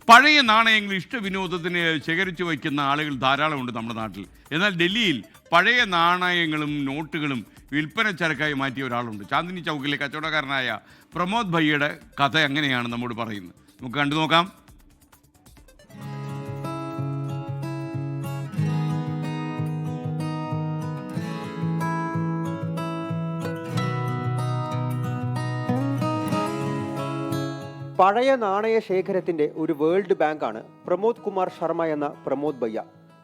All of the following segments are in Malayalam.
പഴയ നാണയങ്ങൾ ഇഷ്ടവിനോദത്തിന് ശേഖരിച്ചു വയ്ക്കുന്ന ആളുകൾ ധാരാളമുണ്ട് നമ്മുടെ നാട്ടിൽ. എന്നാൽ ഡൽഹിയിൽ പഴയ നാണയങ്ങളും നോട്ടുകളും വിൽപ്പന ചരക്കായി മാറ്റിയ ഒരാളുണ്ട്. ചാന്ദിനി ചൗക്കിലെ കച്ചവടക്കാരനായ പ്രമോദ് ഭയ്യയുടെ കഥ എങ്ങനെയാണ് നമ്മോട് പറയുന്നത്, നമുക്ക് കണ്ടു നോക്കാം. പഴയ നാണയ ശേഖരത്തിന്റെ ഒരു വേൾഡ് ബാങ്കാണ് പ്രമോദ് കുമാർ ശർമ്മ എന്ന പ്രമോദ് ഭയ്യ.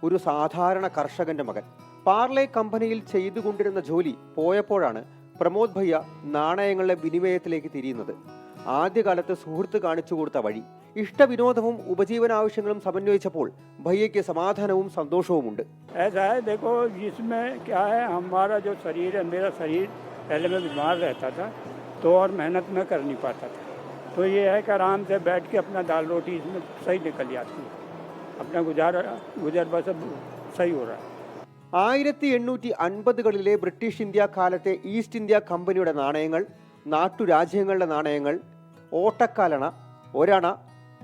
ഒരു സാധാരണ കർഷകന്റെ മകൻ. പാർലെ കമ്പനിയിൽ ചെയ്തുകൊണ്ടിരുന്ന ജോലി പോയപ്പോഴാണ് പ്രമോദ് ഭയ്യ നാണയങ്ങളുടെ വിനിമയത്തിലേക്ക് തിരിയുന്നത്. ആദ്യകാലത്ത് സുഹൃത്ത് കാണിച്ചു കൊടുത്ത വഴി ഇഷ്ടവിനോദവും ഉപജീവനാവശ്യങ്ങളും സമന്വയിച്ചപ്പോൾ ഭയ്യയ്ക്ക് സമാധാനവും സന്തോഷവുമുണ്ട്. तो ये है कि आराम से बैठ के अपना दाल रोटी इसमें सही निकल जाती है, अपना गुजर बस सही हो रहा है. 1850കളിലെ ബ്രിട്ടീഷ് ഇന്ത്യ കാലത്തെ ഈസ്റ്റ് ഇന്ത്യ കമ്പനിയുടെ നാണയങ്ങൾ, നാട്ടുരാജ്യങ്ങളുടെ നാണയങ്ങൾ, ഓട്ടക്കാലണ, ഒരണ,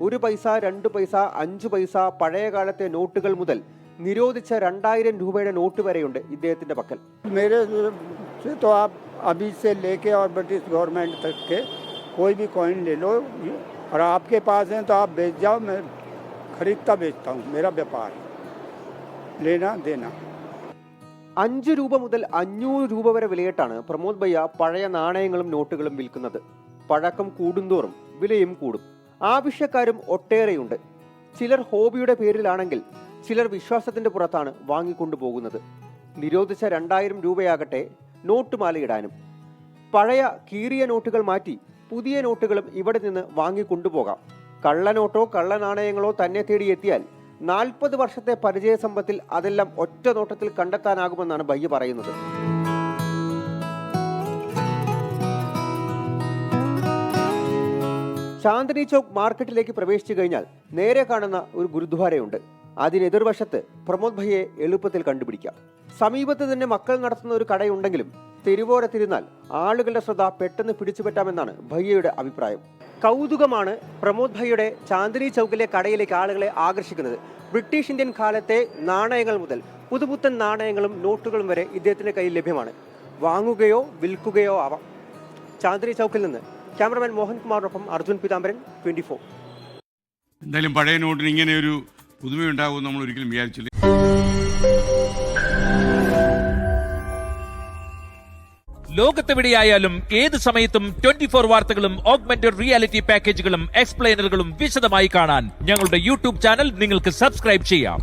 1 പൈസ, 2 പൈസ, 5 പൈസ, പഴയ കാലത്തെ നോട്ടുകൾ മുതൽ നിരോധിച്ച 2000 രൂപയുടെ നോട്ട് വരെയുണ്ട് ഇദ്ദേഹത്തിന്റെ പക്കൽ. मेरे से तो आप अभी से लेके और ब्रिटिश गवर्नमेंट तक के कोई भी कॉइन ले लो और आपके पास है तो आप बेच जाओ, मैं खरीदता बेचता हूँ, मेरा व्यापार लेना देना. 5 രൂപ മുതൽ 500 രൂപ വരെ വിലയിട്ടാണ് പ്രമോദ് ഭയ്യ പഴയ നാണയങ്ങളും നോട്ടുകളും വിൽക്കുന്നത്. പഴക്കം കൂടുന്തോറും വിലയും കൂടും. ആവശ്യക്കാരും ഒട്ടേറെയുണ്ട്. ചിലർ ഹോബിയുടെ പേരിലാണെങ്കിൽ ചിലർ വിശ്വാസത്തിന്റെ പുറത്താണ് വാങ്ങിക്കൊണ്ടുപോകുന്നത്. നിരോധിച്ച 2000 രൂപയാകട്ടെ നോട്ടുമാലയിടാനും. പഴയ കീറിയ നോട്ടുകൾ മാറ്റി പുതിയ നോട്ടുകളും ഇവിടെ നിന്ന് വാങ്ങിക്കൊണ്ടുപോകാം. കള്ളനോട്ടോ കള്ളനാണയങ്ങളോ തന്നെ തേടി എത്തിയാൽ 40 വർഷത്തെ പരിചയസമ്പത്തിൽ അതെല്ലാം ഒറ്റ നോട്ടത്തിൽ കണ്ടെത്താനാകുമെന്നാണ് ഭയ്യ പറയുന്നത്. ചാന്ദിനി ചൗക്ക് മാർക്കറ്റിലേക്ക് പ്രവേശിച്ചു കഴിഞ്ഞാൽ നേരെ കാണുന്ന ഒരു ഗുരുദ്വാരയുണ്ട്. അതിനെതിർവശത്ത് പ്രമോദ് ഭയ്യയെ എളുപ്പത്തിൽ കണ്ടുപിടിക്കാം. സമീപത്ത് തന്നെ മക്കൾ നടത്തുന്ന ഒരു കടയുണ്ടെങ്കിലും തെരുവോരത്തിരുന്നാൽ ആളുകളുടെ ശ്രദ്ധ പെട്ടെന്ന് പിടിച്ചുപറ്റാമെന്നാണ് ഭയ്യയുടെ അഭിപ്രായം. കൗതുകമാണ് പ്രമോദ് ഭയ്യയുടെ ചാന്ദിനി ചൗക്കിലെ കടയിലേക്ക് ആളുകളെ ആകർഷിക്കുന്നത്. ബ്രിട്ടീഷ് ഇന്ത്യൻ കാലത്തെ നാണയങ്ങൾ മുതൽ പുതുപുത്തൻ നാണയങ്ങളും നോട്ടുകളും വരെ ഇദ്ദേഹത്തിന്റെ കയ്യിൽ ലഭ്യമാണ്. വാങ്ങുകയോ വിൽക്കുകയോ ആവാം. ചാന്ദിനി ചൗക്കിൽ നിന്ന് ക്യാമറമാൻ മോഹൻകുമാറിനൊപ്പം അർജുൻ പീതാംബരൻ, 24. എന്തായാലും പഴയ നോട്ടിന് ഇങ്ങനെ ഒരു പുതുമയുണ്ടാകുമെന്ന് നമ്മൾ ഒരിക്കലും വിചാരിച്ചില്ല. ലോകത്തെവിടെയായാലും ഏത് സമയത്തും 24 വാർത്തകളും ഓഗ്മെന്റഡ് റിയാലിറ്റി പാക്കേജുകളും എക്സ്പ്ലെയിനറുകളും വിശദമായി കാണാൻ ഞങ്ങളുടെ യൂട്യൂബ് ചാനൽ നിങ്ങൾക്ക് സബ്സ്ക്രൈബ് ചെയ്യാം.